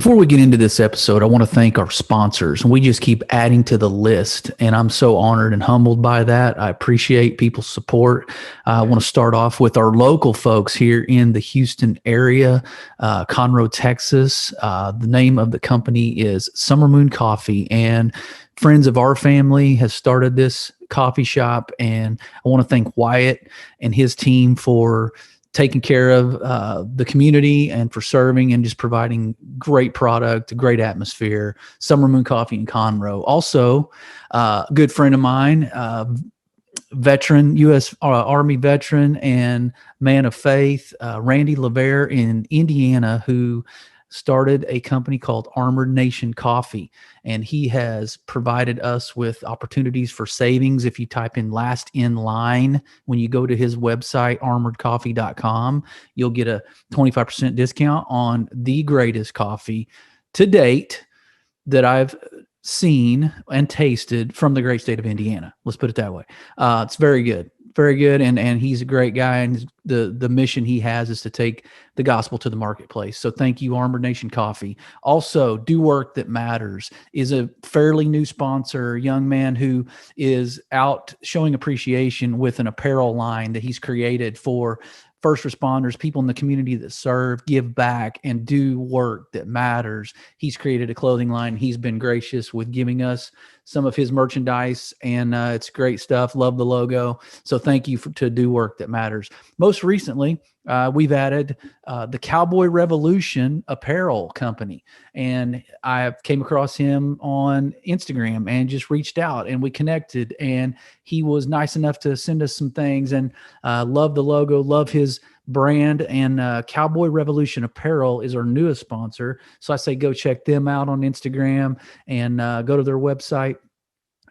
Before we get into this episode, I want to thank our sponsors. We just keep adding to the list, and I'm so honored and humbled by that. I appreciate people's support. I want to start off with our local folks here in the Houston area, Conroe, Texas. The name of the company is Summer Moon Coffee, and friends of our family has started this coffee shop, and I want to thank Wyatt and his team for taking care of the community and for serving and just providing great product, great atmosphere. Summer Moon Coffee in Conroe. Also, a good friend of mine, veteran, U.S. Army veteran and man of faith, Randy LeVere in Indiana, who started a company called Armored Nation Coffee, and he has provided us with opportunities for savings. If you type in last in line, when you go to his website, armoredcoffee.com, you'll get a 25% discount on the greatest coffee to date that I've seen and tasted from the great state of Indiana. Let's put it that way. It's very good. Very good, and he's a great guy, and the mission he has is to take the gospel to the marketplace. So thank you, Armored Nation Coffee. Also, Do Work That Matters is a fairly new sponsor, a young man who is out showing appreciation with an apparel line that he's created for first responders, people in the community that serve, give back, and do work that matters. He's created a clothing line. He's been gracious with giving us some of his merchandise, and it's great stuff. Love the logo. So thank you to Do Work That Matters. Most recently, we've added the Cowboy Revolution Apparel company, and I came across him on Instagram and just reached out, and we connected, and he was nice enough to send us some things, and love the logo, love his brand, and Cowboy Revolution Apparel is our newest sponsor. So I say go check them out on Instagram and go to their website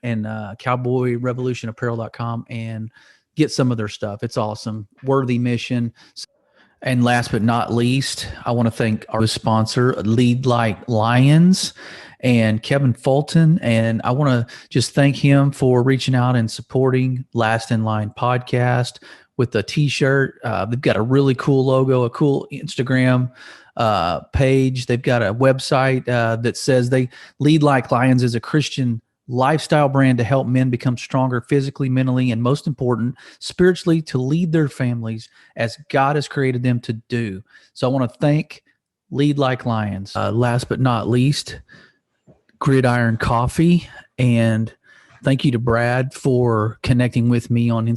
and cowboyrevolutionapparel.com and get some of their stuff. It's awesome. Worthy mission. And last but not least, I want to thank our sponsor, Lead Like Lions, and Kevin Fulton. And I want to just thank him for reaching out and supporting Last in Line podcast with a t-shirt. They've got a really cool logo, a cool Instagram page. They've got a website that says they Lead Like Lions is a Christian lifestyle brand to help men become stronger physically, mentally, and most important, spiritually, to lead their families as God has created them to do. So I want to thank Lead Like Lions. Last but not least, Gridiron Coffee. And thank you to Brad for connecting with me on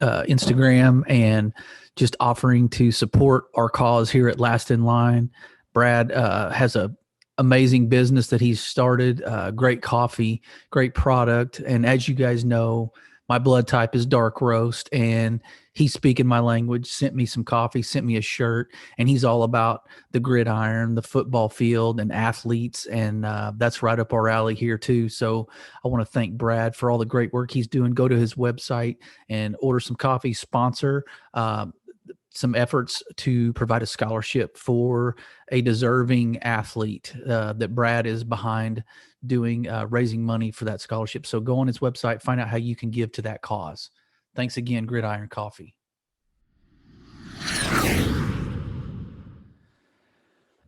Instagram and just offering to support our cause here at Last in Line. Brad has a amazing business that he's started, great coffee, great product. And as you guys know, my blood type is dark roast, and he's speaking my language, sent me some coffee, sent me a shirt, and he's all about the gridiron, the football field, and athletes. And that's right up our alley here too. So I want to thank Brad for all the great work he's doing. Go to his website and order some coffee, sponsor some efforts to provide a scholarship for a deserving athlete that Brad is behind doing, raising money for that scholarship. So go on his website, find out how you can give to that cause. Thanks again, Gridiron Coffee.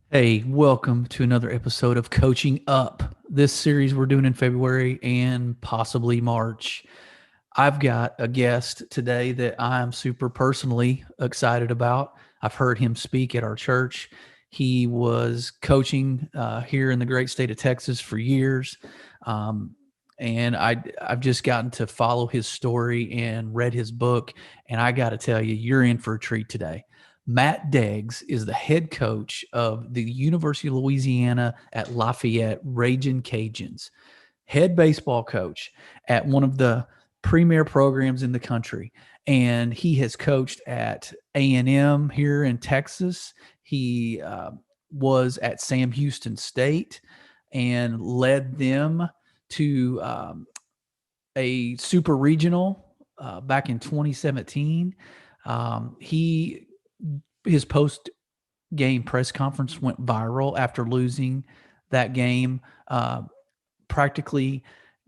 Hey, welcome to another episode of Coaching Up. This series we're doing in February and possibly March. I've got a guest today that I'm super personally excited about. I've heard him speak at our church. He was coaching here in the great state of Texas for years. And I've just gotten to follow his story and read his book. And I got to tell you, you're in for a treat today. Matt Deggs is the head coach of the University of Louisiana at Lafayette Ragin' Cajuns, head baseball coach at one of the premier programs in the country. And he has coached at A&M here in Texas. He was at Sam Houston State and led them to a super regional back in 2017. His post-game press conference went viral after losing that game, practically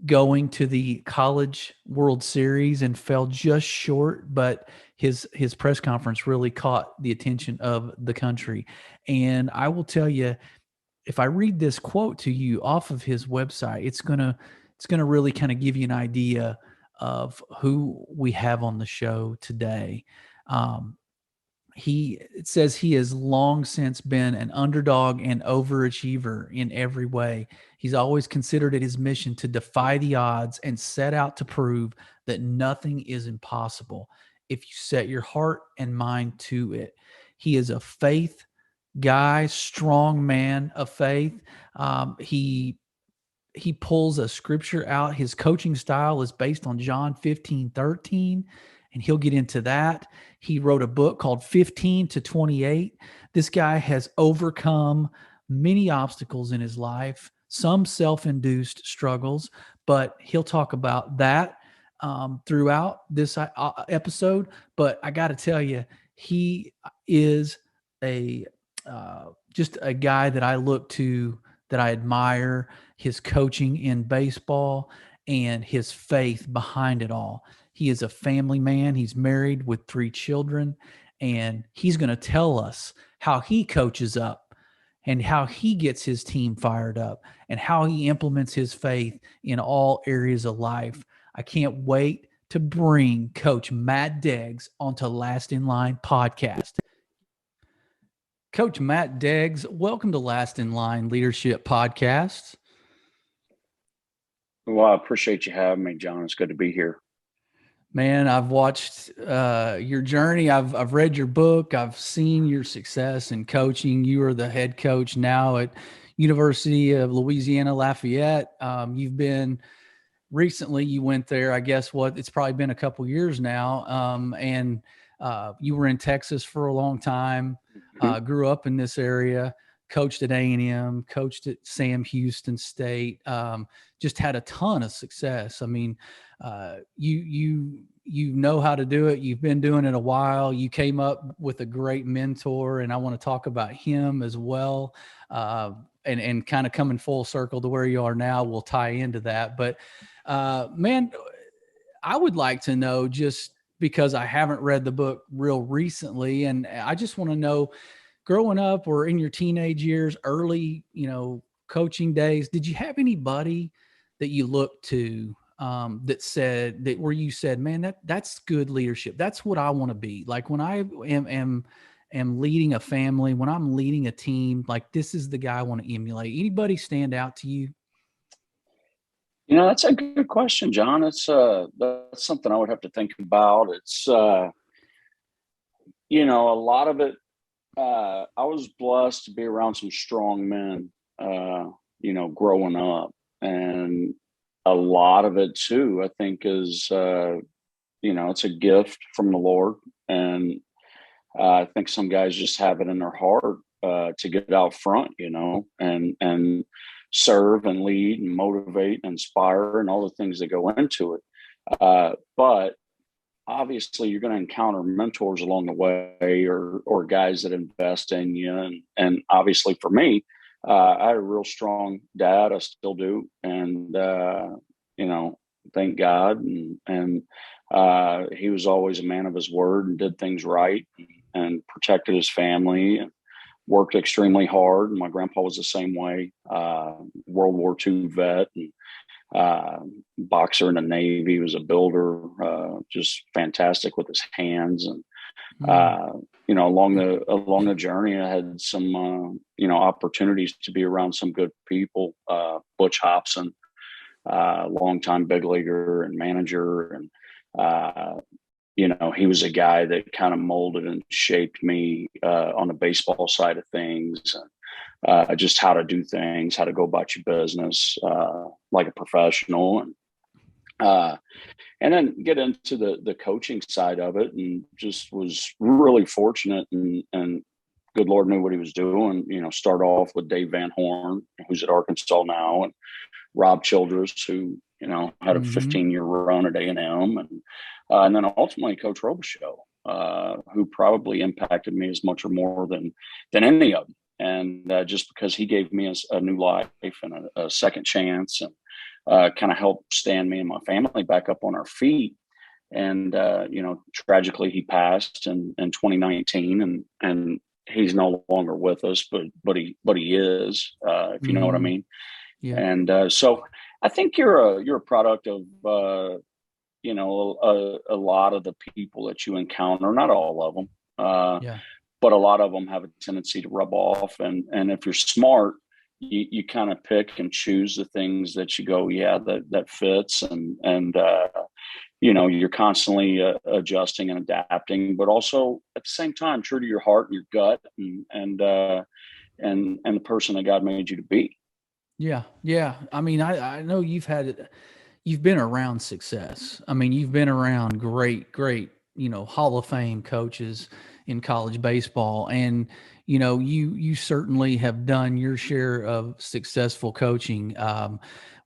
going to the College World Series and fell just short, but his press conference really caught the attention of the country. And I will tell you, if I read this quote to you off of his website, it's gonna really kind of give you an idea of who we have on the show today. Um, it says he has long since been an underdog and overachiever in every way. He's always considered it his mission to defy the odds and set out to prove that nothing is impossible if you set your heart and mind to it. He is a faith guy, strong man of faith. He pulls a scripture out. His coaching style is based on John 15:13, and he'll get into that. He wrote a book called 15 to 28. This guy has overcome many obstacles in his life, some self-induced struggles, but he'll talk about that throughout this episode. But I got to tell you, he is a just a guy that I look to, that I admire, his coaching in baseball and his faith behind it all. He is a family man. He's married with 3 children, and he's going to tell us how he coaches up and how he gets his team fired up and how he implements his faith in all areas of life. I can't wait to bring Coach Matt Deggs onto Last in Line podcast. Coach Matt Deggs, welcome to Last in Line Leadership Podcast. Well, I appreciate you having me, John. It's good to be here. Man, I've watched your journey. I've read your book. I've seen your success in coaching. You are the head coach now at University of Louisiana-Lafayette. You've been recently, you went there, I guess it's probably been a couple years now. And you were in Texas for a long time, grew up in this area, coached at A&M, coached at Sam Houston State, just had a ton of success. I mean, you know how to do it. You've been doing it a while. You came up with a great mentor, and I want to talk about him as well. And kind of coming full circle to where you are now, we'll tie into that. But man, I would like to know, just because I haven't read the book real recently, and I just want to know, growing up or in your teenage years, early, coaching days, did you have anybody that you looked to that said that, where you said, man, that's good leadership. That's what I want to be like when I am leading a family, when I'm leading a team, like this is the guy I want to emulate. Anybody stand out to you? That's a good question, John. That's something I would have to think about. It's a lot of it. I was blessed to be around some strong men, growing up, and a lot of it too, I think, is it's a gift from the Lord, and I think some guys just have it in their heart to get out front, and serve and lead and motivate and inspire and all the things that go into it. But obviously you're going to encounter mentors along the way, or guys that invest in you. And obviously for me, I had a real strong dad. I still do. And, thank God. And he was always a man of his word and did things right and protected his family and worked extremely hard. And my grandpa was the same way, World War II vet, and boxer in the Navy. He was a builder, just fantastic with his hands. And along the journey, I had some opportunities to be around some good people. Butch Hobson, longtime big leaguer and manager, and he was a guy that kind of molded and shaped me on the baseball side of things. Just how to do things, how to go about your business like a professional, and then get into the coaching side of it, and just was really fortunate, and good Lord knew what he was doing. Start off with Dave Van Horn, who's at Arkansas now, and Rob Childress, who had a 15-year run at A&M, and then ultimately Coach Robichaux, who probably impacted me as much or more than any of them. And just because he gave me a new life and a second chance, and kind of helped stand me and my family back up on our feet. And, tragically he passed in 2019, and he's no longer with us, but he is, if you know what I Mm-hmm. mean. Yeah. And so I think you're a product of a lot of the people that you encounter, not all of them, Yeah. but a lot of them have a tendency to rub off. And if you're smart, you kind of pick and choose the things that you go, yeah, that fits, and you're constantly adjusting and adapting, but also at the same time true to your heart and your gut, and the person that God made you to be. Yeah. Yeah. I mean, I know you've been around success. I mean, you've been around great, Hall of Fame coaches in college baseball. And, you certainly have done your share of successful coaching.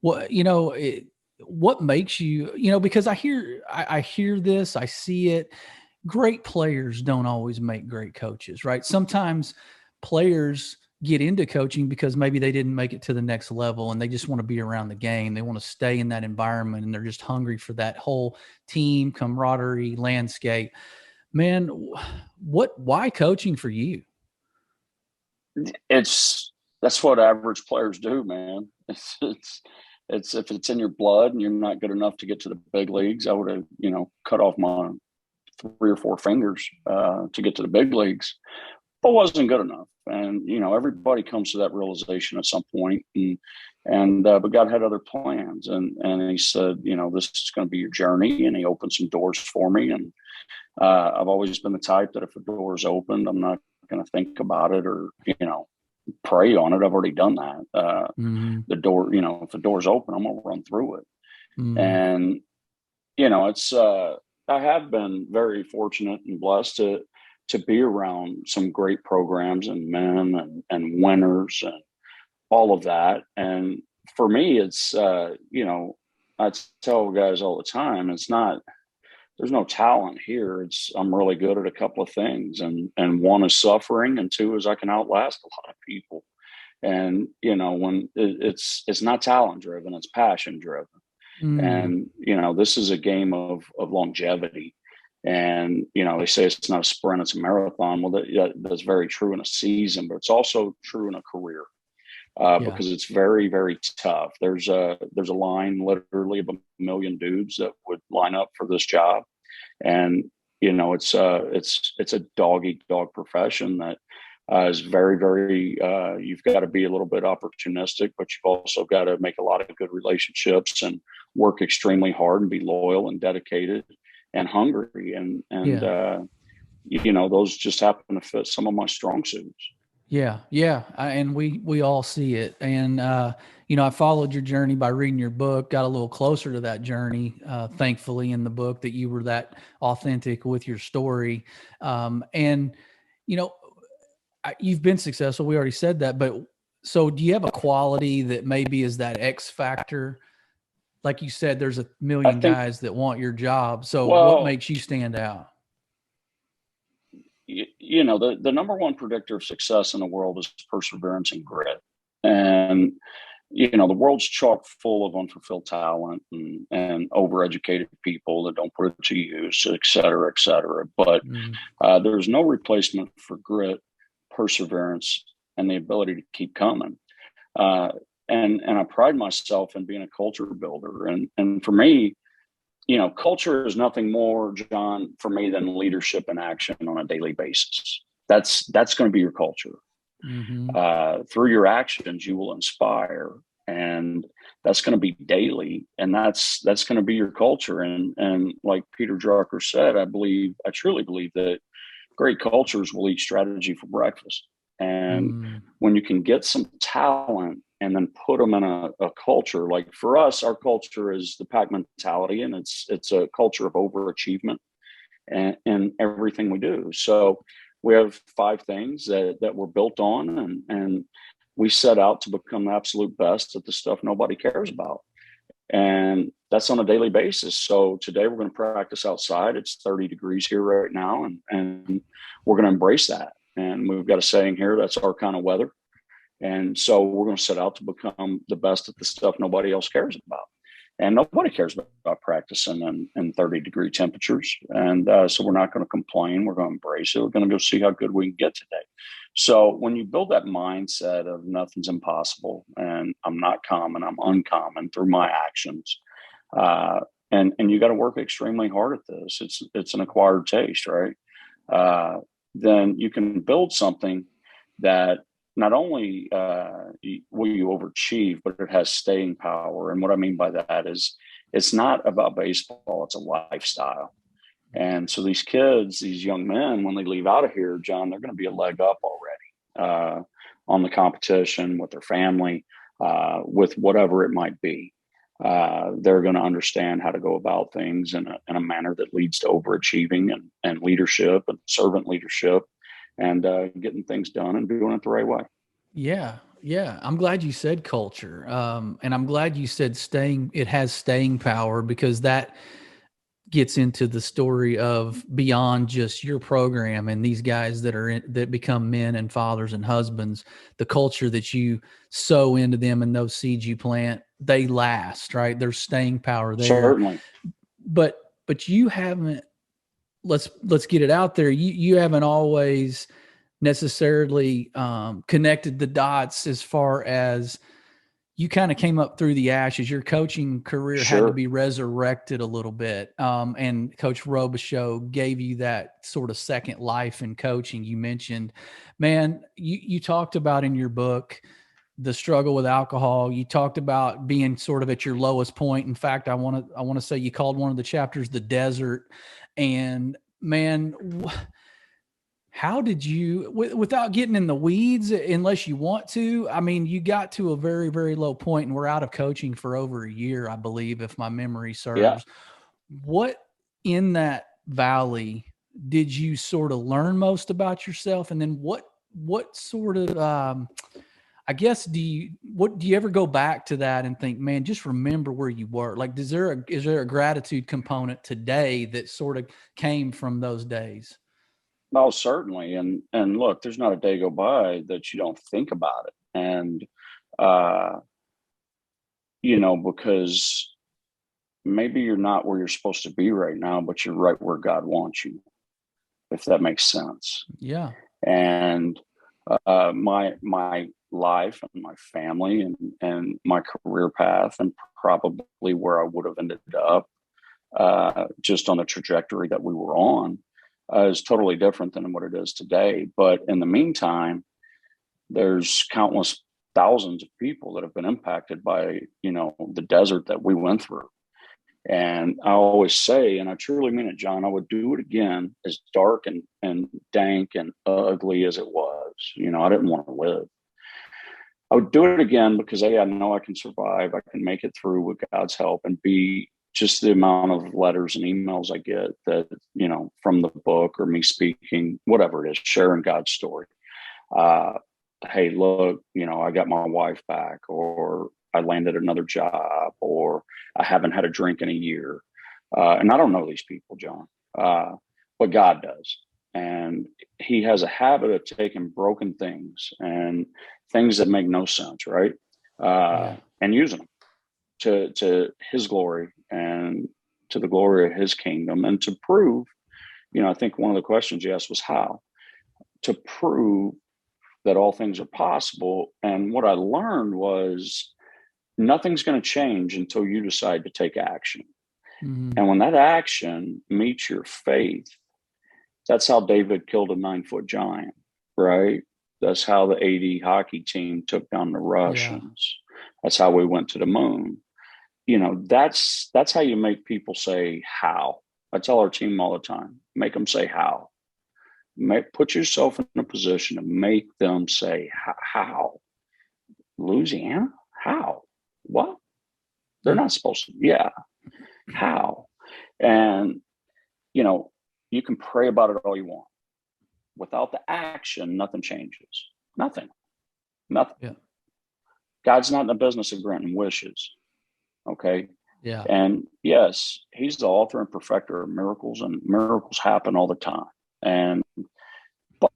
What, what makes you, because I hear this, I see it. Great players don't always make great coaches, right? Sometimes players get into coaching because maybe they didn't make it to the next level and they just want to be around the game. They want to stay in that environment and they're just hungry for that whole team camaraderie landscape. Man, why coaching for you? That's what average players do, man. It's if it's in your blood and you're not good enough to get to the big leagues, I would have, cut off my 3 or 4 fingers to get to the big leagues, but wasn't good enough. And everybody comes to that realization at some point, and but God had other plans, and He said, this is going to be your journey, and He opened some doors for me. And I've always been the type that if a door is opened, I'm not going to think about it or pray on it. I've already done that. Mm-hmm. The door, if the door's open, I'm going to run through it. Mm-hmm. And it's I have been very fortunate and blessed to be around some great programs and men and winners and all of that. And for me, it's I tell guys all the time, it's not, there's no talent here. It's, I'm really good at a couple of things, and one is suffering, and two is I can outlast a lot of people. And when it's not talent driven, it's passion driven. Mm. And this is a game of longevity. And they say it's not a sprint, it's a marathon. Well, that's very true in a season, but it's also true in a career, Yeah. because it's very, very tough. There's a line literally of a million dudes that would line up for this job. And it's a dog eat dog profession that is very, very, you've got to be a little bit opportunistic, but you've also got to make a lot of good relationships and work extremely hard and be loyal and dedicated and hungry. And Yeah. those just happen to fit some of my strong suits. Yeah, yeah, and we all see it. And I followed your journey by reading your book. Got a little closer to that journey, thankfully, in the book that you were that authentic with your story. And you know, you've been successful. We already said that, but so do you have a quality that maybe is that X factor? Like you said, there's a I million think, guys that want your job. So what well, makes you stand out? the number one predictor of success in the world is perseverance and grit. And the world's chock full of unfulfilled talent and overeducated people that don't put it to use, et cetera, et cetera. But Mm, there's no replacement for grit, perseverance, and the ability to keep coming. Uh, and I pride myself in being a culture builder. And for me, culture is nothing more, John, for me than leadership in action on a daily basis. That's going to be your culture. mm-hmm. Through your actions, you will inspire, and that's going to be daily, and that's going to be your culture. And like Peter Drucker said, I truly believe that great cultures will eat strategy for breakfast. And Mm, when you can get some talent and then put them in a culture, like for us, our culture is the pack mentality, and it's a culture of overachievement and everything we do. So we have 5 things that we're built on, and we set out to become the absolute best at the stuff nobody cares about. And that's on a daily basis. So today we're going to practice outside. It's 30 degrees here right now, and we're going to embrace that. And we've got a saying here, that's our kind of weather. And so we're going to set out to become the best at the stuff nobody else cares about. And nobody cares about practicing in 30-degree temperatures. And so we're not going to complain. We're going to embrace it. We're going to go see how good we can get today. So when you build that mindset of nothing's impossible and I'm not common, I'm uncommon through my actions, and you got to work extremely hard at this. It's an acquired taste, right? Then you can build something that not only will you overachieve, but it has staying power. And what I mean by that is it's not about baseball, it's a lifestyle. And so these kids, these young men, when they leave out of here, John, they're going to be a leg up already on the competition with their family, with whatever it might be. They're going to understand how to go about things in a manner that leads to overachieving and leadership and servant leadership and getting things done and doing it the right way. Yeah. Yeah. I'm glad you said culture. And I'm glad you said it has staying power, because that gets into the story of beyond just your program and these guys that become men and fathers and husbands. The culture that you sow into them and those seeds you plant, they last, right? There's staying power there. Certainly. But you haven't, let's get it out there. You haven't always necessarily connected the dots as far as you kind of came up through the ashes. Your coaching career had to be resurrected a little bit. And Coach Robichaux gave you that sort of second life in coaching. You mentioned, man, you talked about in your book, the struggle with alcohol. You talked about being sort of at your lowest point. In fact, I want to say you called one of the chapters the desert. And man, how did you, without getting in the weeds, unless you want to, I mean, you got to a very, very low point, and we're out of coaching for over a year, I believe, if my memory serves. Yeah. What in that valley did you sort of learn most about yourself? And then what sort of, I guess, do you ever go back to that and think, man, just remember where you were? Like, is there a gratitude component today that sort of came from those days? Oh, certainly. And look, there's not a day go by that you don't think about it. And, because maybe you're not where you're supposed to be right now, but you're right where God wants you, if that makes sense. Yeah. And my life and my family and my career path and probably where I would have ended up just on the trajectory that we were on is totally different than what it is today. But in the meantime, there's countless thousands of people that have been impacted by, the desert that we went through. And I always say, and I truly mean it, John, I would do it again, as dark and dank and ugly as it was. I didn't want to live. I would do it again because A, I know I can survive. I can make it through with God's help, and B, just the amount of letters and emails I get that, from the book or me speaking, whatever it is, sharing God's story. Hey, look, I got my wife back, or I landed another job, or I haven't had a drink in a year. And I don't know these people, John, but God does. And he has a habit of taking broken things and things that make no sense, right? And using them to his glory and to the glory of his kingdom, and to prove, I think one of the questions you asked was how to prove that all things are possible. And what I learned was nothing's going to change until you decide to take action. Mm-hmm. And when that action meets your faith, that's how David killed a 9-foot giant, right? That's how the 80 hockey team took down the Russians. Yeah. That's how we went to the moon. That's how you make people say how. I tell our team all the time, make them say how. Put yourself in a position to make them say how. Louisiana? How? What? They're not supposed to. Yeah. How? And, you can pray about it all you want. Without the action, nothing changes. Nothing. Yeah. God's not in the business of granting wishes. Okay. Yeah. And yes, he's the author and perfecter of miracles, and miracles happen all the time.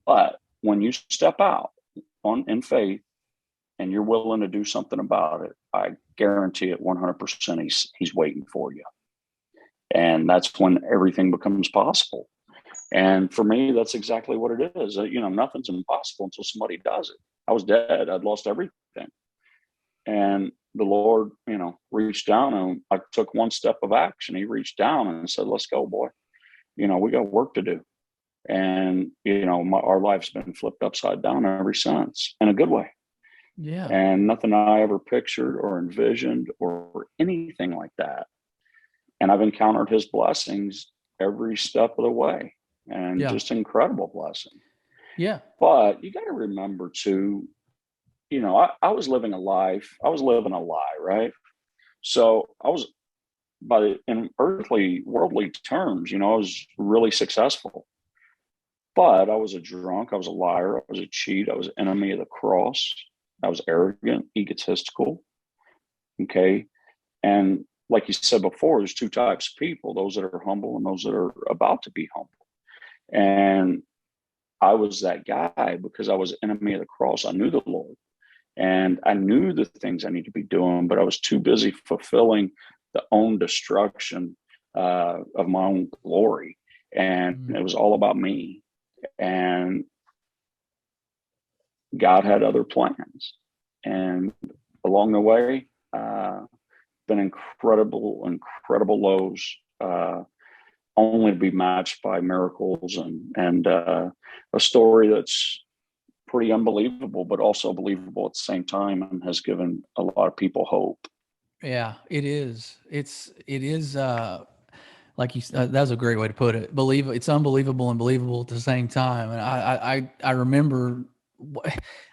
But when you step out in faith and you're willing to do something about it, I guarantee it 100% he's waiting for you. And that's when everything becomes possible. And for me, that's exactly what it is. Nothing's impossible until somebody does it. I was dead. I'd lost everything. And the Lord, reached down, and I took one step of action. He reached down and said, let's go, boy. We got work to do. And, our life's been flipped upside down ever since, in a good way. Yeah. And nothing I ever pictured or envisioned or anything like that. And I've encountered his blessings every step of the way, and just incredible blessing. Yeah. But you got to remember too, I was living a life. I was living a lie, right? So I was, in earthly, worldly terms, I was really successful. But I was a drunk. I was a liar. I was a cheat. I was an enemy of the cross. I was arrogant, egotistical. Okay. And like you said before, there's two types of people, those that are humble and those that are about to be humble. And I was that guy because I was enemy of the cross. I knew the Lord and I knew the things I need to be doing, but I was too busy fulfilling the own destruction of my own glory. And it was all about me. And God had other plans. And along the way, been incredible lows, only to be matched by miracles and a story that's pretty unbelievable, but also believable at the same time, and has given a lot of people hope. Yeah, it is. It is. Like you said, that was a great way to put it. It's unbelievable and believable at the same time. And I remember,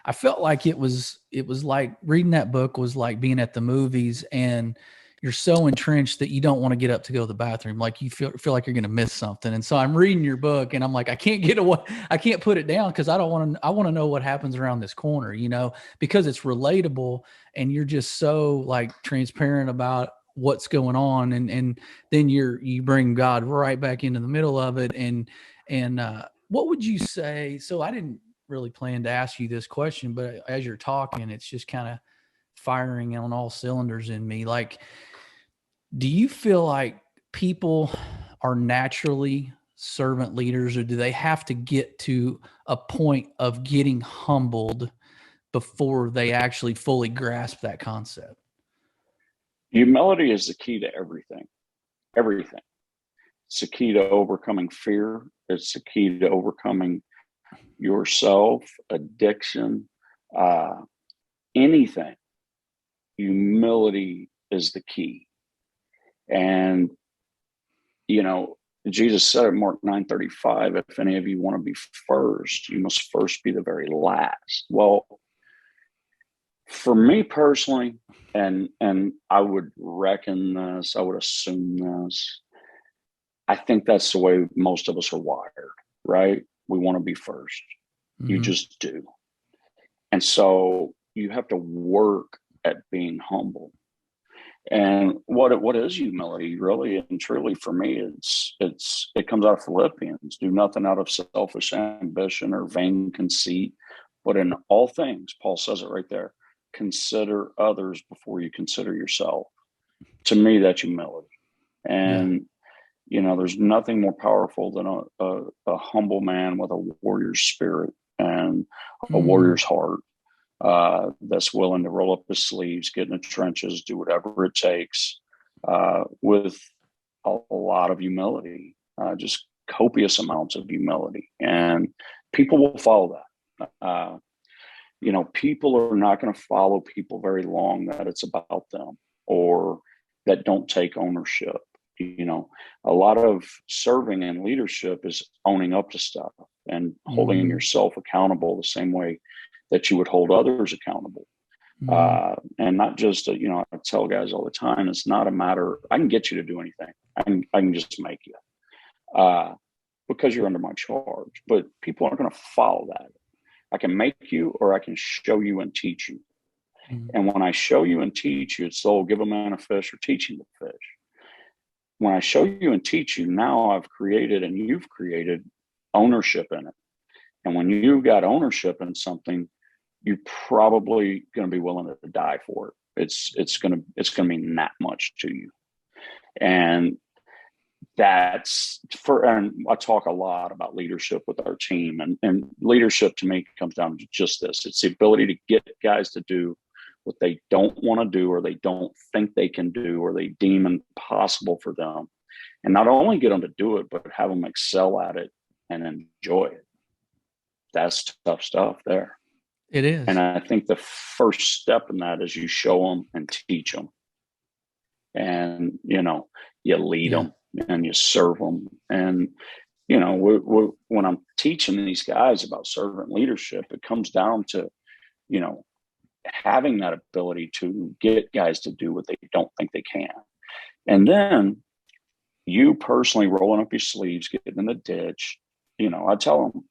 I felt like it was like reading that book was like being at the movies, and you're so entrenched that you don't want to get up to go to the bathroom. Like you feel like you're going to miss something. And so I'm reading your book and I'm like, I can't get away. I can't put it down because I want to know what happens around this corner, because it's relatable and you're just so like transparent about what's going on. And then you bring God right back into the middle of it. And what would you say? So I didn't really plan to ask you this question, but as you're talking, it's just kind of firing on all cylinders in me. Like, do you feel like people are naturally servant leaders, or do they have to get to a point of getting humbled before they actually fully grasp that concept? Humility is the key to everything. Everything. It's the key to overcoming fear. It's the key to overcoming yourself, addiction, anything. Humility is the key. And, Jesus said at Mark 9:35, if any of you want to be first, you must first be the very last. Well, for me personally, and I would reckon this, I would assume this, I think that's the way most of us are wired, right? We want to be first. Mm-hmm. You just do. And so you have to work at being humble. And what is humility, really and truly, for me? It comes out of Philippians. Do nothing out of selfish ambition or vain conceit, but in all things, Paul says it right there, consider others before you consider yourself. To me, that's humility. And there's nothing more powerful than a humble man with a warrior's spirit and a warrior's heart. That's willing to roll up his sleeves, get in the trenches, do whatever it takes, with a lot of humility, just copious amounts of humility. And people will follow that. People are not going to follow people very long that it's about them or that don't take ownership. A lot of serving and leadership is owning up to stuff and holding yourself accountable the same way that you would hold others accountable. And not just, I tell guys all the time, it's not a matter, I can get you to do anything. I can just make you, because you're under my charge, but people aren't going to follow that. I can make you, or I can show you and teach you. And when I show you and teach you, it's the give a man a fish or teach him to fish. When I show you and teach you, now I've created and you've created ownership in it. And when you've got ownership in something, you're probably going to be willing to die for it. It's going to mean that much to you. And that's and I talk a lot about leadership with our team, and leadership to me comes down to just this. It's the ability to get guys to do what they don't want to do, or they don't think they can do, or they deem impossible for them. And not only get them to do it, but have them excel at it and enjoy it. That's tough stuff there. It is. And I think the first step in that is you show them and teach them. And, you lead them and you serve them. And, when I'm teaching these guys about servant leadership, it comes down to, having that ability to get guys to do what they don't think they can. And then you personally rolling up your sleeves, getting in the ditch. I tell them,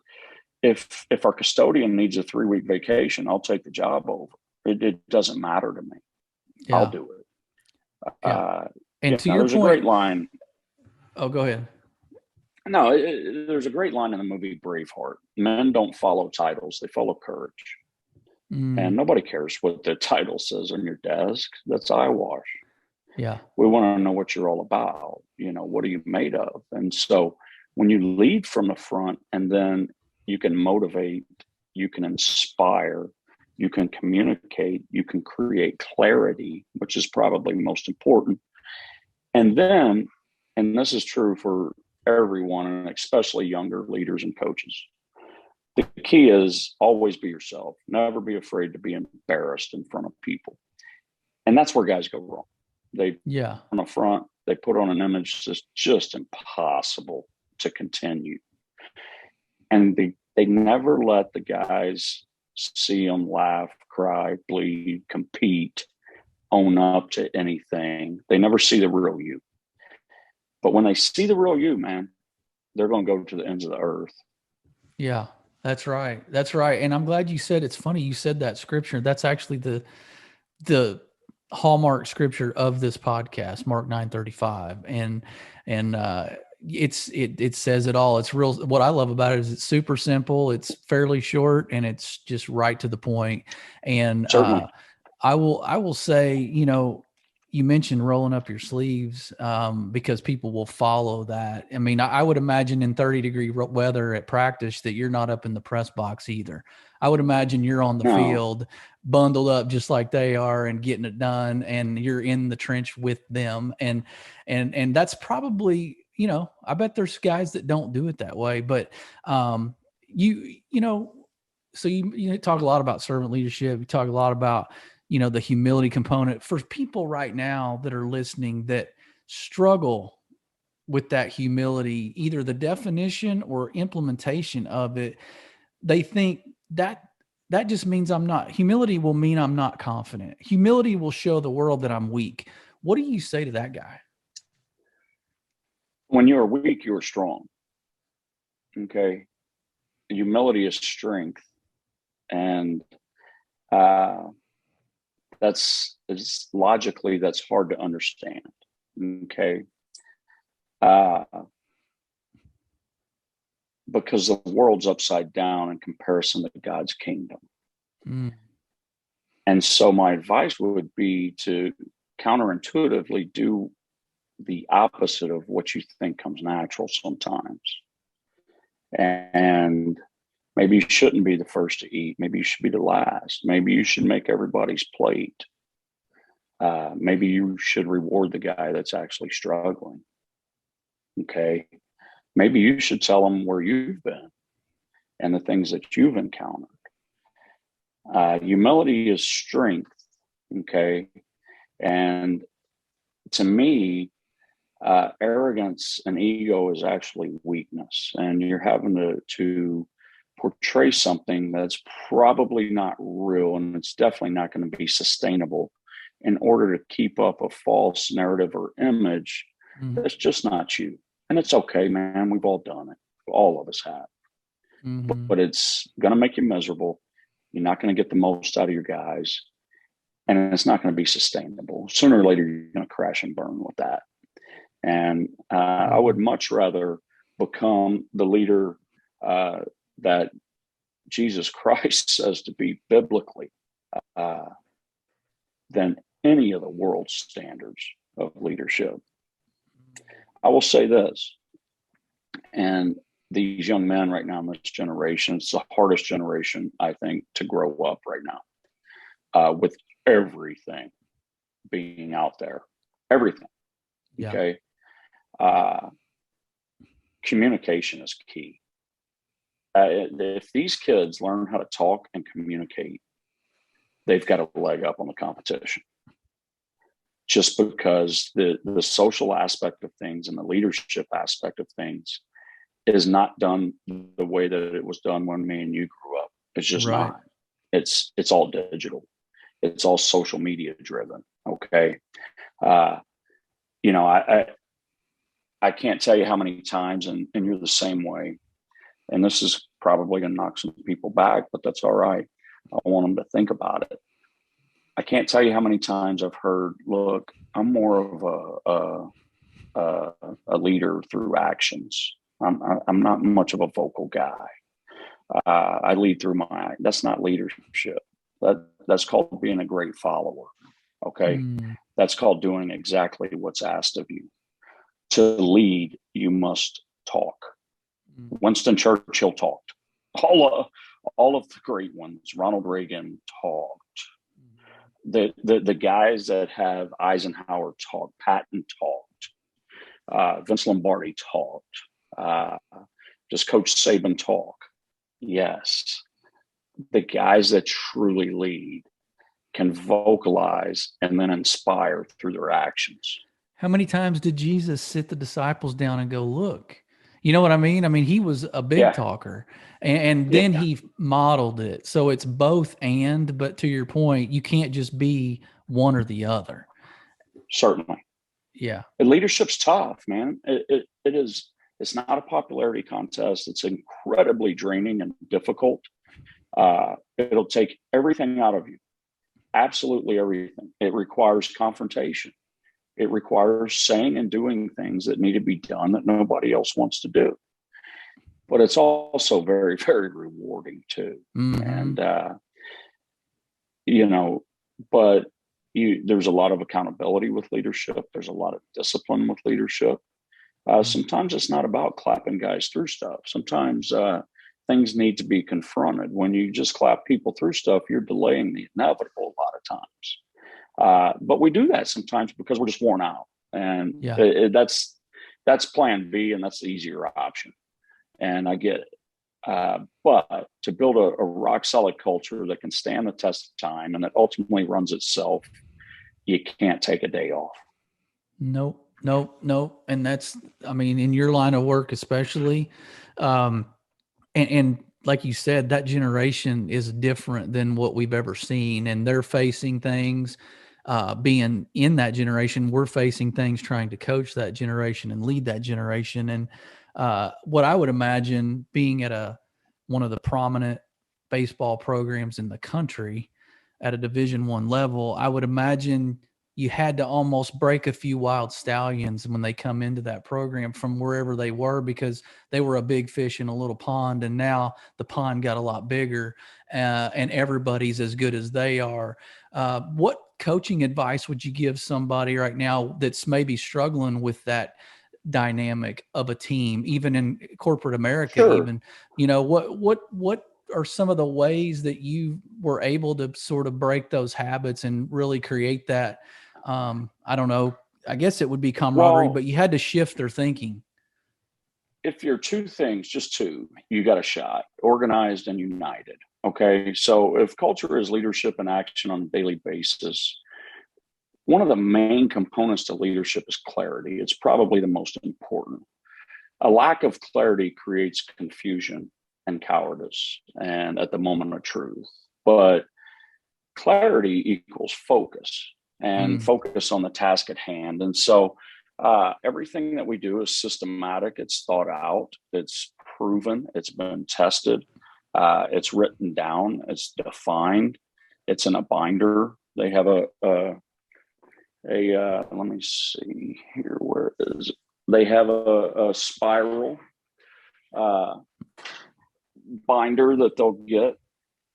if our custodian needs a 3-week vacation, I'll take the job over. It doesn't matter to me. Yeah. I'll do it. Yeah. And to your there's point, a great line. Oh, go ahead. No, there's a great line in the movie Braveheart. Men don't follow titles; they follow courage. And nobody cares what the title says on your desk. That's eyewash. Yeah. We want to know what you're all about. What are you made of? And so when you lead from the front, and then you can motivate, you can inspire, you can communicate, you can create clarity, which is probably most important. And then, and this is true for everyone, and especially younger leaders and coaches, the key is always be yourself. Never be afraid to be embarrassed in front of people. And that's where guys go wrong. They on the front, they put on an image that's just impossible to continue. And they never let the guys see them laugh, cry, bleed, compete, own up to anything. They never see the real you. But when they see the real you, man, they're going to go to the ends of the earth. Yeah, that's right. That's right. And I'm glad you said, it's funny you said that scripture. That's actually the hallmark scripture of this podcast, Mark 9:35. And it says it all. It's real. What I love about it is it's super simple. It's fairly short, and it's just right to the point. And I will say, you mentioned rolling up your sleeves because people will follow that. I mean, I would imagine in 30-degree weather at practice that you're not up in the press box either. I would imagine you're on the field bundled up just like they are and getting it done, and you're in the trench with them. And that's probably, I bet there's guys that don't do it that way, but so you talk a lot about servant leadership. You talk a lot about, the humility component for people right now that are listening that struggle with that humility, either the definition or implementation of it. They think that just means humility will mean I'm not confident. Humility will show the world that I'm weak. What do you say to that guy? When you're weak, you're strong. Okay. Humility is strength. And, that's logically, that's hard to understand. Okay. Because the world's upside down in comparison to God's kingdom. And so my advice would be to counterintuitively do the opposite of what you think comes natural sometimes. And maybe you shouldn't be the first to eat. Maybe you should be the last. Maybe you should make everybody's plate. Maybe you should reward the guy that's actually struggling. Okay. Maybe you should tell them where you've been and the things that you've encountered. Humility is strength. Okay. And to me, arrogance and ego is actually weakness. And you're having to portray something that's probably not real, and it's definitely not going to be sustainable in order to keep up a false narrative or image that's just not you. And it's okay, man. We've all done it. All of us have. But it's going to make you miserable. You're not going to get the most out of your guys, and it's not going to be sustainable. Sooner or later, you're going to crash and burn with that. And I would much rather become the leader that Jesus Christ says to be biblically than any of the world's standards of leadership. I will say this, and these young men right now in this generation, it's the hardest generation, I think, to grow up right now, with everything being out there, everything. Yeah. Okay. Communication is key. If these kids learn how to talk and communicate, they've got a leg up on the competition. Just because the social aspect of things and the leadership aspect of things is not done the way that it was done when me and you grew up. It's just Right. not. It's all digital. It's all social media driven. Okay. You know, I can't tell you how many times, and you're the same way. And this is probably going to knock some people back, but that's all right. I want them to think about it. I can't tell you how many times I've heard, look, I'm more of a leader through actions. I'm not much of a vocal guy. I lead through my, that's not leadership. That's called being a great follower. Okay. That's called doing exactly what's asked of you. To lead, you must talk. Winston Churchill talked. All of the great ones, Ronald Reagan talked. The guys that have Eisenhower talked, Patton talked, Vince Lombardi talked, just Coach Saban talk. Yes, the guys that truly lead can vocalize and then inspire through their actions. How many times did Jesus sit the disciples down and go, look? You know what I mean? I mean, he was a big talker, and then he modeled it. So it's both and, but to your point, you can't just be one or the other. Certainly. Yeah. And leadership's tough, man. It is. It's not a popularity contest. It's incredibly draining and difficult. It'll take everything out of you. Absolutely everything. It requires confrontation. It requires saying and doing things that need to be done that nobody else wants to do. But it's also very, very rewarding too. And, you know, but there's a lot of accountability with leadership. There's a lot of discipline with leadership. Sometimes it's not about clapping guys through stuff. Sometimes things need to be confronted. When you just clap people through stuff, you're delaying the inevitable a lot of times. But we do that sometimes because we're just worn out, and that's plan B, and that's the easier option. And I get it. But to build a rock solid culture that can stand the test of time and that ultimately runs itself, you can't take a day off. Nope. And that's, I mean, in your line of work, especially, and like you said, that generation is different than what we've ever seen, and they're facing things, being in that generation, we're facing things trying to coach that generation and lead that generation. And what I would imagine being at one of the prominent baseball programs in the country at a Division I level, I would imagine you had to almost break a few wild stallions when they come into that program from wherever they were, because they were a big fish in a little pond. And now the pond got a lot bigger, and everybody's as good as they are. What coaching advice would you give somebody right now that's maybe struggling with that dynamic of a team, even in corporate America? Sure. Even, you know, what are some of the ways that you were able to sort of break those habits and really create that, I don't know, I guess it would be camaraderie, but you had to shift their thinking. If you're two things, just two, you got a shot: organized and united. Okay. So if culture is leadership and action on a daily basis, one of the main components to leadership is clarity. It's probably the most important. A lack of clarity creates confusion and cowardice and at the moment of truth. But clarity equals focus, and focus on the task at hand. And so everything that we do is systematic. It's thought out. It's proven. It's been tested. It's written down. It's defined. It's in a binder. They have a let me see here. Where is it? They have a spiral binder that they'll get,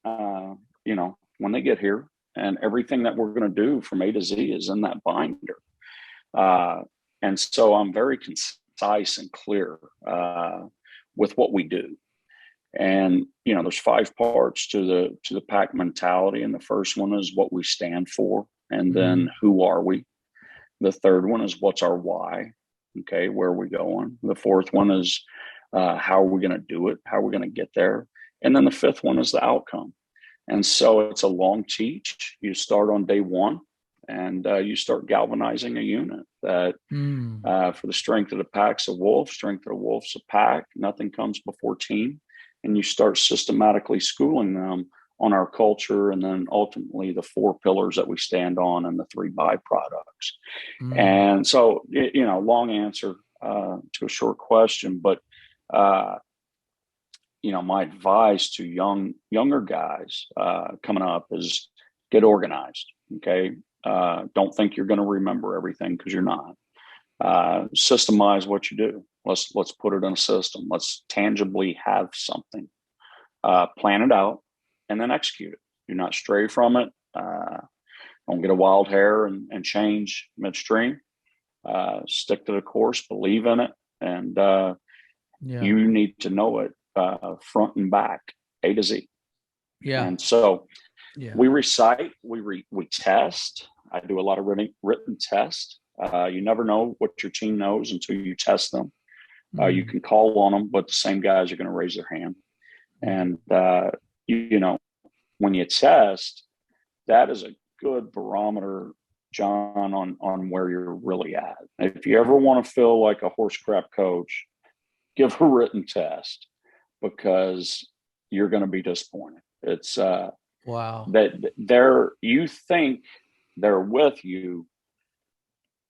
when they get here, and everything that we're going to do from A to Z is in that binder. And so I'm very concise and clear with what we do. And, there's 5 parts to the pack mentality. And the first one is what we stand for. And then who are we? The third one is what's our why? Okay, where are we going? The fourth one is how are we going to do it? How are we going to get there? And then the fifth one is the outcome. And so it's a long teach. You start on day one, and you start galvanizing a unit that for the strength of the pack's a wolf, strength of the wolf's a pack. Nothing comes before team. And you start systematically schooling them on our culture, and then ultimately the 4 pillars that we stand on and the 3 byproducts. And so, long answer to a short question, but my advice to younger guys coming up is get organized. Okay. Don't think you're going to remember everything, because you're not. Systemize what you do. Let's put it in a system. Let's tangibly have something. Plan it out and then execute it. Do not stray from it. Don't get a wild hair and change midstream. Stick to the course, believe in it, and you need to know it front and back, A to Z. Yeah. And so we recite, we test. I do a lot of written tests. You never know what your team knows until you test them. You can call on them, but the same guys are going to raise their hand. And, when you test, that is a good barometer, John, on where you're really at. If you ever want to feel like a horse crap coach, give a written test, because you're going to be disappointed. It's wow. That you think they're with you,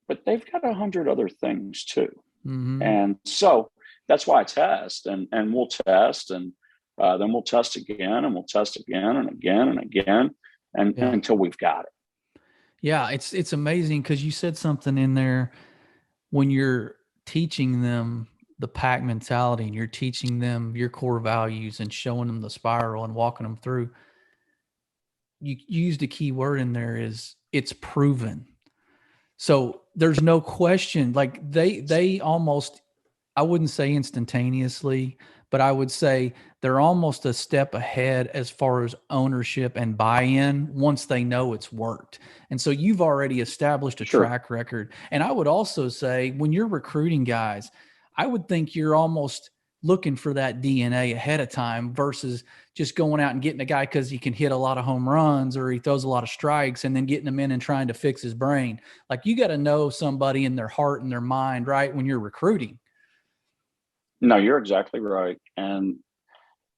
but they've got 100 other things too. And so that's why I test, and we'll test, and then we'll test again, and we'll test again and again and again, and until we've got it. Yeah. It's amazing, because you said something in there when you're teaching them the pack mentality and you're teaching them your core values and showing them the spiral and walking them through. You used a key word in there, is it's proven. So there's no question, like they almost, I wouldn't say instantaneously, but I would say they're almost a step ahead as far as ownership and buy-in once they know it's worked. And so you've already established a track record. And I would also say, when you're recruiting guys, I would think you're almost looking for that DNA ahead of time versus just going out and getting a guy because he can hit a lot of home runs or he throws a lot of strikes and then getting him in and trying to fix his brain. Like, you got to know somebody in their heart and their mind, right, when you're recruiting. No, you're exactly right. And,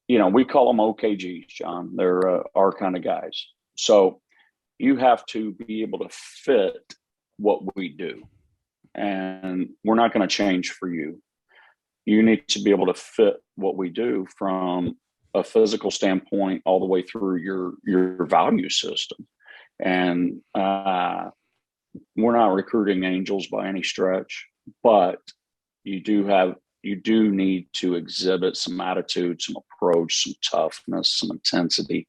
we call them OKGs, John. They're our kind of guys. So you have to be able to fit what we do. And we're not going to change for you. You need to be able to fit what we do from a physical standpoint all the way through your value system. And we're not recruiting angels by any stretch, but you do need to exhibit some attitude, some approach, some toughness, some intensity.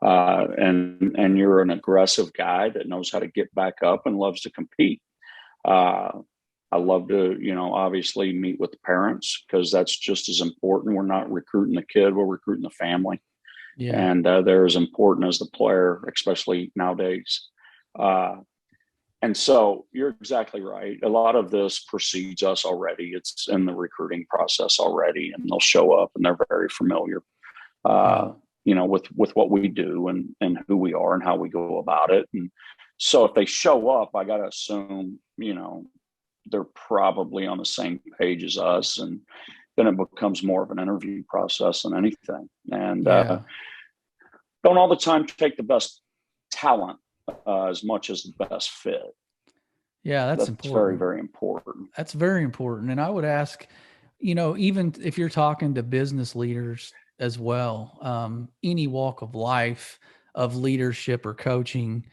And you're an aggressive guy that knows how to get back up and loves to compete. I love to, obviously meet with the parents, because that's just as important. We're not recruiting the kid, we're recruiting the family. Yeah. And they're as important as the player, especially nowadays. And so you're exactly right. A lot of this precedes us already. It's in the recruiting process already, and they'll show up and they're very familiar, with what we do and who we are and how we go about it. And so if they show up, I got to assume, they're probably on the same page as us, and then it becomes more of an interview process than anything. And don't all the time take the best talent as much as the best fit. Yeah, that's important. Very, very important. That's very important. And I would ask, even if you're talking to business leaders as well, any walk of life of leadership or coaching,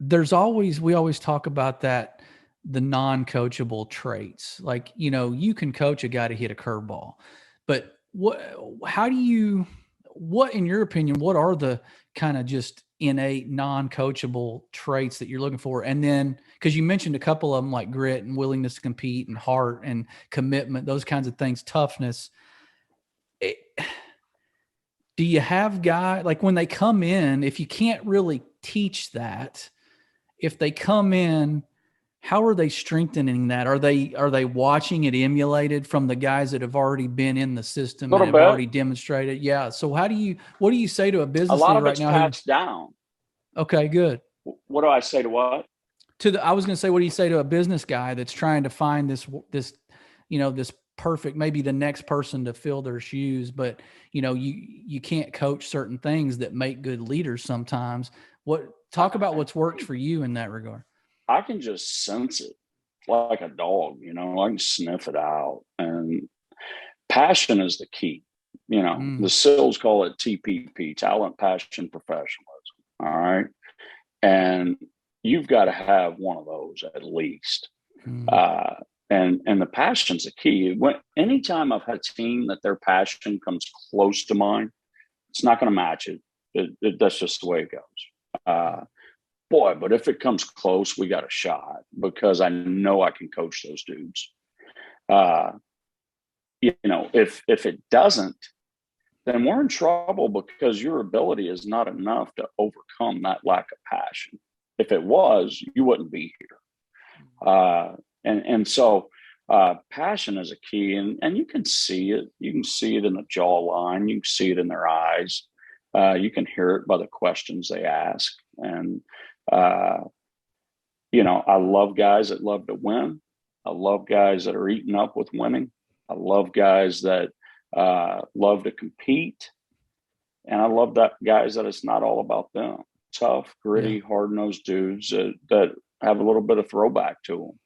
we always talk about that, the non-coachable traits. Like, you can coach a guy to hit a curveball, But how do you, what in your opinion, what are the kind of just innate non-coachable traits that you're looking for? And then, because you mentioned a couple of them like grit and willingness to compete and heart and commitment, those kinds of things, toughness. Do you have guys like when they come in, if you can't really teach that, if they come in, how are they strengthening that? Are they watching it emulated from the guys that have already been in the system and have already demonstrated? Yeah. So what do you say to a business leader right now? A lot of it's passed down. Okay, good. What do I say to what? I was going to say, what do you say to a business guy that's trying to find this, this perfect, maybe the next person to fill their shoes, but you can't coach certain things that make good leaders sometimes. Talk about what's worked for you in that regard. I can just sense it like a dog, I can sniff it out. And passion is the key. The SILs call it TPP, talent, passion, professionalism. All right. And you've got to have one of those at least. And the passion's the key. Anytime I've had a team that their passion comes close to mine, it's not going to match it. That's just the way it goes. But if it comes close, we got a shot because I know I can coach those dudes. If it doesn't, then we're in trouble because your ability is not enough to overcome that lack of passion. If it was, you wouldn't be here. So passion is a key, and you can see it. You can see it in the jawline. You can see it in their eyes. You can hear it by the questions they ask. And I love guys that love to win. I love guys that are eaten up with winning. I love guys that love to compete. And I love guys that it's not all about them. Tough, gritty, hard-nosed dudes that have a little bit of throwback to them.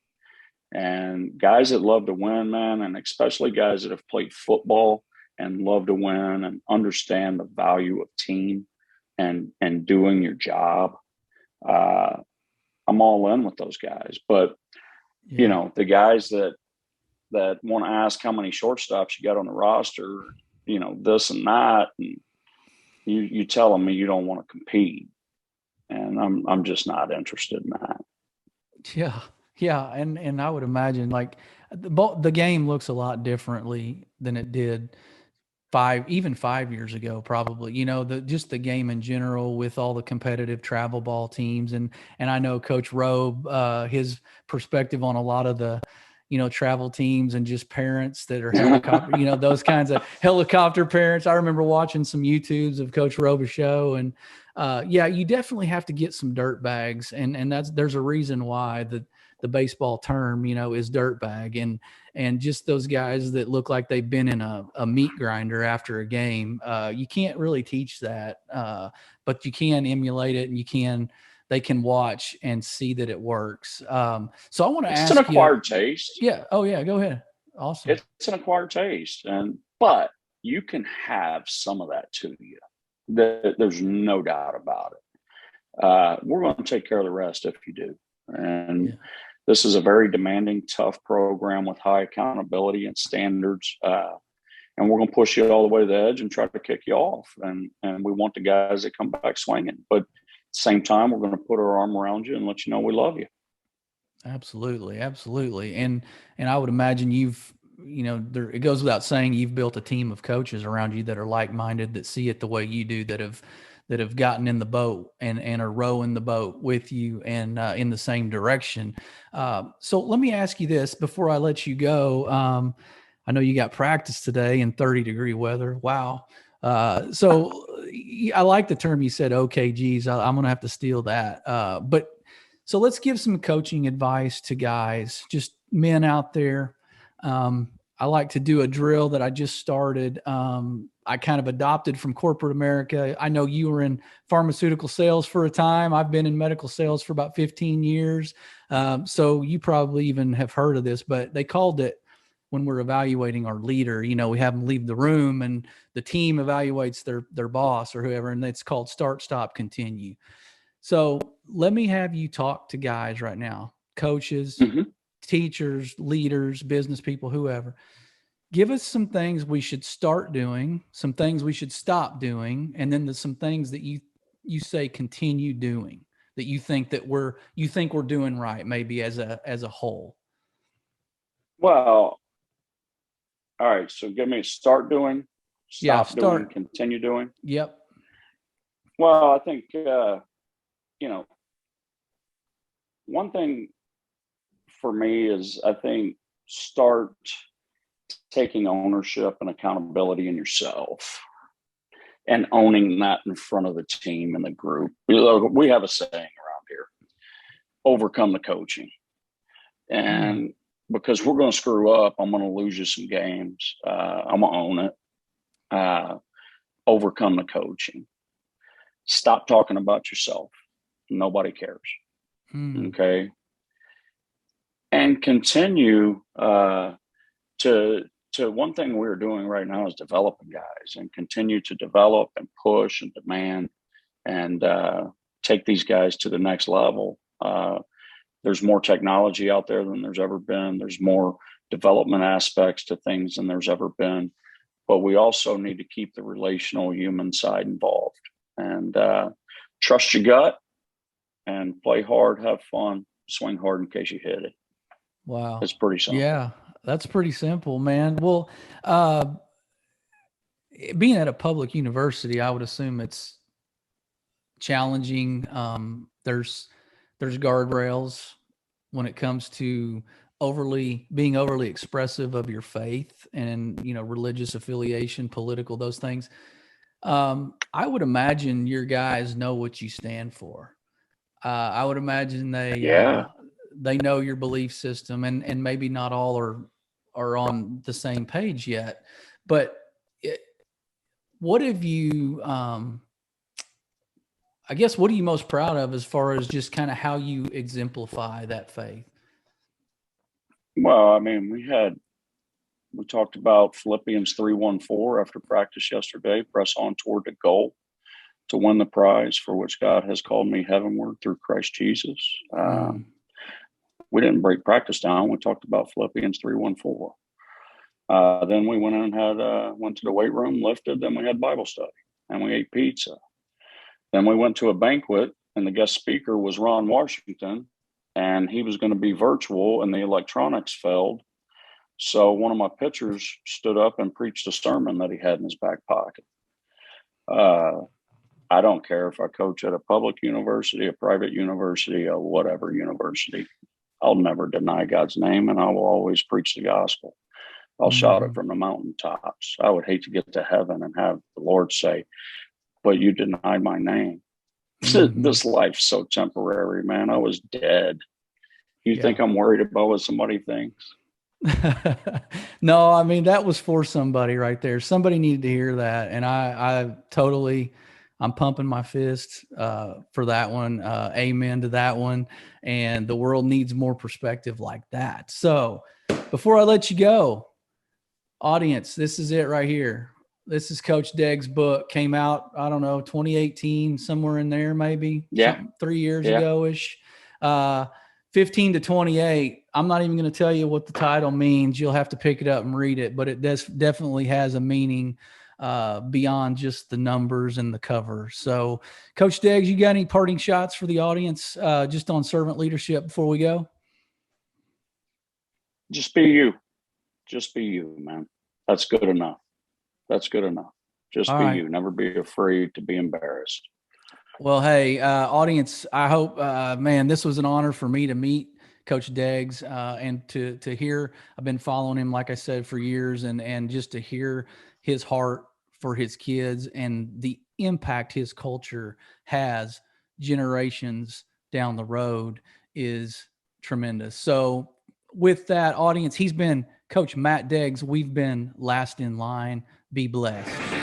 And guys that love to win, man, and especially guys that have played football and love to win and understand the value of team and doing your job. I'm all in with those guys. But, the guys that want to ask how many shortstops you got on the roster, this and that, and you telling me you don't want to compete. And I'm just not interested in that. Yeah. Yeah. And I would imagine like the game looks a lot differently than it did 5 years ago, probably, just the game in general with all the competitive travel ball teams. And I know Coach Robe, his perspective on a lot of the, travel teams and just parents that are helicopter, those kinds of helicopter parents. I remember watching some YouTubes of Coach Robe's show, and you definitely have to get some dirt bags. And there's a reason why the baseball term, is dirt bag, and just those guys that look like they've been in a meat grinder after a game. You can't really teach that, but you can emulate it, and they can watch and see that it works. So I want to ask you. It's an acquired taste. Yeah. Oh yeah. Go ahead. Awesome. It's an acquired taste, but you can have some of that to you. There's no doubt about it. We're going to take care of the rest if you do. And this is a very demanding, tough program with high accountability and standards. And we're going to push you all the way to the edge and try to kick you off. And we want the guys that come back swinging. But at the same time, we're going to put our arm around you and let you know we love you. Absolutely. Absolutely. And I would imagine it goes without saying, you've built a team of coaches around you that are like-minded, that see it the way you do, that have gotten in the boat and are rowing the boat with you and in the same direction. So let me ask you this before I let you go. I know you got practice today in 30-degree weather. Wow. So I like the term you said, okay, geez, I'm going to have to steal that. But so let's give some coaching advice to guys, just men out there. I like to do a drill that I just started. I kind of adopted from corporate America. I know you were in pharmaceutical sales for a time. I've been in medical sales for about 15 years. So you probably even have heard of this, but they called it, when we're evaluating our leader, we have them leave the room and the team evaluates their boss or whoever, and it's called start, stop, continue. So let me have you talk to guys right now, coaches, teachers, leaders, business people, whoever. give us some things we should start doing, some things we should stop doing, and then some things that you say continue doing that you think we're doing right, maybe as a whole. Well, all right. So give me start doing, stop doing, continue doing. Yep. Well, I think, one thing for me is I think start taking ownership and accountability in yourself and owning that in front of the team and the group. We have a saying around here, overcome the coaching. And because we're going to screw up, I'm going to lose you some games. I'm going to own it. Overcome the coaching. Stop talking about yourself. Nobody cares. Okay. And continue to one thing we're doing right now is developing guys and continue to develop and push and demand and take these guys to the next level. There's more technology out there than there's ever been. There's more development aspects to things than there's ever been. But we also need to keep the relational human side involved and trust your gut and play hard, have fun, swing hard in case you hit it. Wow. It's pretty simple. Yeah, that's pretty simple, man. Well, being at a public university, I would assume it's challenging. There's guardrails when it comes to being overly expressive of your faith and, religious affiliation, political, those things. I would imagine your guys know what you stand for. I would imagine they know your belief system, and maybe not all are on the same page yet. But what have you? I guess what are you most proud of as far as just kind of how you exemplify that faith? Well, I mean, we talked about Philippians 3:14 after practice yesterday. Press on toward the goal to win the prize for which God has called me heavenward through Christ Jesus. We didn't break practice down. We talked about Philippians 3:14. Then we went in and went to the weight room, lifted. Then we had Bible study, and we ate pizza. Then we went to a banquet, and the guest speaker was Ron Washington, and he was going to be virtual, and the electronics failed. So one of my pitchers stood up and preached a sermon that he had in his back pocket. I don't care if I coach at a public university, a private university, or whatever university. I'll never deny God's name, and I will always preach the gospel. I'll shout it from the mountaintops. I would hate to get to heaven and have the Lord say, but you denied my name. This life's so temporary, man. I was dead. You think I'm worried about what somebody thinks? No, I mean, that was for somebody right there. Somebody needed to hear that. And I'm pumping my fist for that one. Amen to that one. And the world needs more perspective like that. So before I let you go, audience, this is it right here. This is Coach Deggs' book. Came out, I don't know, 2018, somewhere in there, maybe. Yeah. 3 years ago-ish. 15 to 28. I'm not even going to tell you what the title means. You'll have to pick it up and read it, but it definitely has a meaning beyond just the numbers and the cover. So, Coach Deggs, you got any parting shots for the audience just on servant leadership before we go? Just be you. Just be you, man. That's good enough. That's good enough. Just be you. Never be afraid to be embarrassed. Well, hey, audience, I hope, man, this was an honor for me to meet Coach Deggs and to hear. I've been following him, like I said, for years, and just to hear his heart for his kids and the impact his culture has generations down the road is tremendous. So with that, audience, he's been Coach Matt Deggs. We've been Last in Line. Be blessed.